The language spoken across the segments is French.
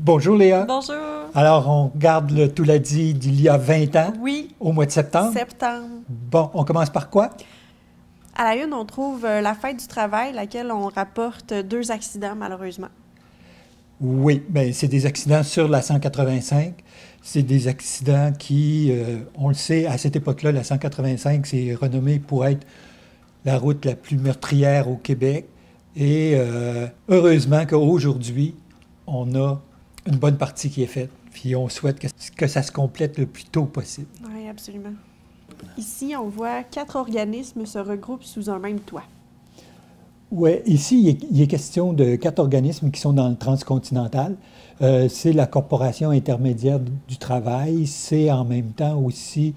Bonjour Léa. Bonjour. Alors, on regarde le Tout l'a dit d'il y a 20 ans, Oui, au mois de septembre. septembre. Bon, on commence par quoi? À la une, on trouve la fête du travail, laquelle on rapporte 2 accidents, malheureusement. Oui, bien, c'est des accidents sur la 185. C'est des accidents qui, on le sait, à cette époque-là, la 185, c'est renommé pour être la route la plus meurtrière au Québec. Et heureusement qu'aujourd'hui, on a une bonne partie qui est faite. Puis on souhaite que ça se complète le plus tôt possible. Oui, absolument. Ici, on voit 4 organismes se regroupent sous un même toit. Oui, ici, il est question de 4 organismes qui sont dans le transcontinental. C'est la Corporation intermédiaire du travail, c'est en même temps aussi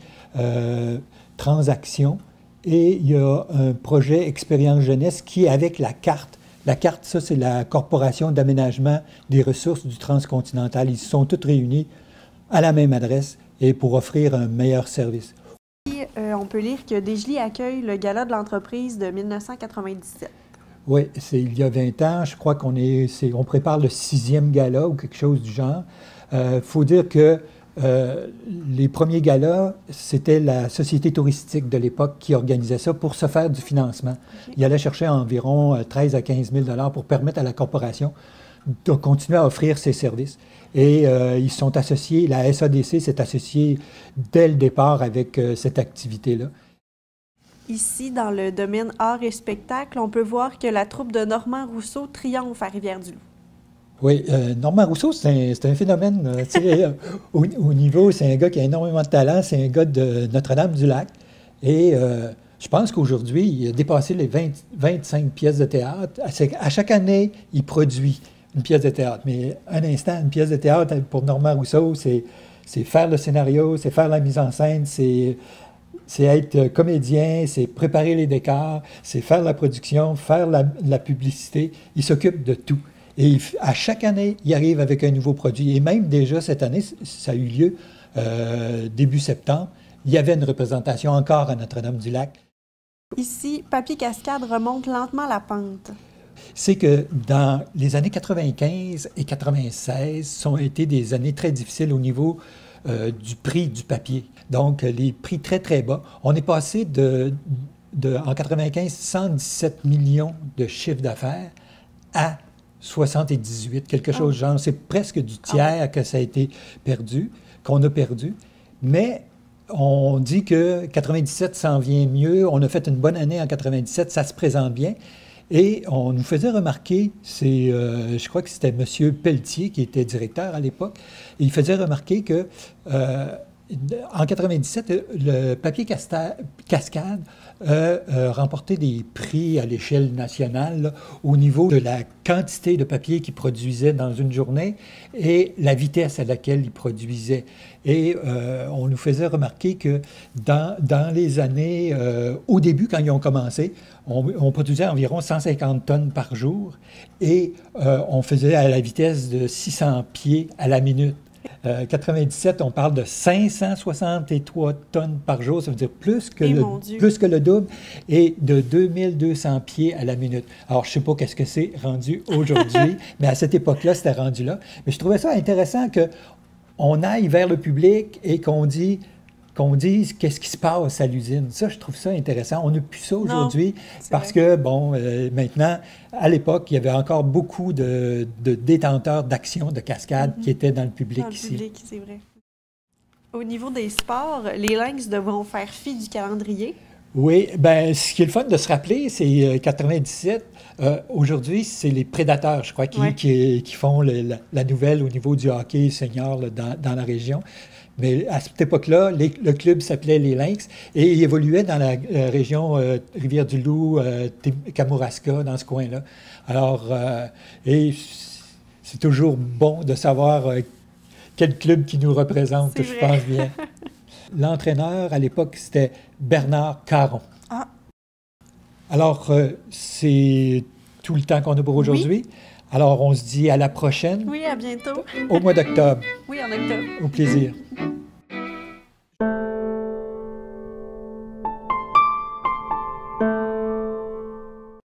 Transaction, et il y a un projet Expérience Jeunesse qui est avec la carte. La carte, ça, c'est la Corporation d'aménagement des ressources du transcontinental. Ils se sont tous réunis à la même adresse et pour offrir un meilleur service. Ici, on peut lire que Desjely accueille le gala de l'entreprise de 1997. Oui, c'est il y a 20 ans. Je crois on prépare le 6e gala ou quelque chose du genre. Faut dire que les premiers galas, c'était la société touristique de l'époque qui organisait ça pour se faire du financement. Okay. Il allait chercher environ 13 à 15 000 $ pour permettre à la corporation de continuer à offrir ses services. Et ils sont associés, la SADC s'est associée dès le départ avec cette activité-là. Ici, dans le domaine art et spectacle, on peut voir que la troupe de Normand Rousseau triomphe à Rivière-du-Loup. Oui, Normand Rousseau, c'est un phénomène. Au niveau, c'est un gars qui a énormément de talent, c'est un gars de Notre-Dame-du-Lac. Et je pense qu'aujourd'hui, il a dépassé les 25 pièces de théâtre. À chaque année, il produit une pièce de théâtre. Mais un instant, une pièce de théâtre pour Normand Rousseau, c'est faire le scénario, c'est faire la mise en scène, c'est être comédien, c'est préparer les décors, c'est faire la production, faire la publicité. Il s'occupe de tout. Et à chaque année, il arrive avec un nouveau produit. Et même déjà cette année, ça a eu lieu début septembre, il y avait une représentation encore à Notre-Dame-du-Lac. Ici, Papier Cascade remonte lentement la pente. C'est que dans les années 95 et 96 ont été des années très difficiles au niveau du prix du papier. Donc, les prix très, très bas. On est passé en 95, 117 millions de chiffre d'affaires à 78, quelque chose de genre. C'est presque du tiers que ça a été perdu, qu'on a perdu. Mais on dit que 97 s'en vient mieux. On a fait une bonne année en 97, ça se présente bien. Et on nous faisait remarquer, je crois que c'était M. Pelletier qui était directeur à l'époque, et il faisait remarquer que en 97, le Papier Cascade a remporté des prix à l'échelle nationale là, au niveau de la quantité de papier qu'il produisait dans une journée et la vitesse à laquelle il produisait. Et on nous faisait remarquer que dans les années, au début, quand ils ont commencé, on produisait environ 150 tonnes par jour et on faisait à la vitesse de 600 pieds à la minute. 97, on parle de 563 tonnes par jour, ça veut dire plus que le double, et de 2200 pieds à la minute. Alors, je ne sais pas qu'est-ce que c'est rendu aujourd'hui, mais à cette époque-là, c'était rendu là. Mais je trouvais ça intéressant qu'on aille vers le public et qu'on dise qu'est-ce qui se passe à l'usine. Ça, je trouve ça intéressant. On n'a plus ça aujourd'hui parce que, bon, maintenant, à l'époque, il y avait encore beaucoup de détenteurs d'actions de cascade qui étaient dans le public ici. Dans le public, c'est vrai. Au niveau des sports, les Lynx devront faire fi du calendrier. Oui, bien, ce qui est le fun de se rappeler, c'est 97. Aujourd'hui, c'est les Prédateurs, je crois, qui font la nouvelle au niveau du hockey senior là, dans la région. Mais à cette époque-là, le club s'appelait les Lynx et il évoluait dans la région Rivière-du-Loup, Kamouraska, dans ce coin-là. Alors, et c'est toujours bon de savoir quel club qui nous représente, je pense bien. L'entraîneur, à l'époque, c'était Bernard Caron. Ah. Alors, c'est tout le temps qu'on a pour aujourd'hui. Oui. Alors, on se dit à la prochaine. Oui, à bientôt. Au mois d'octobre. Oui, en octobre. Au plaisir.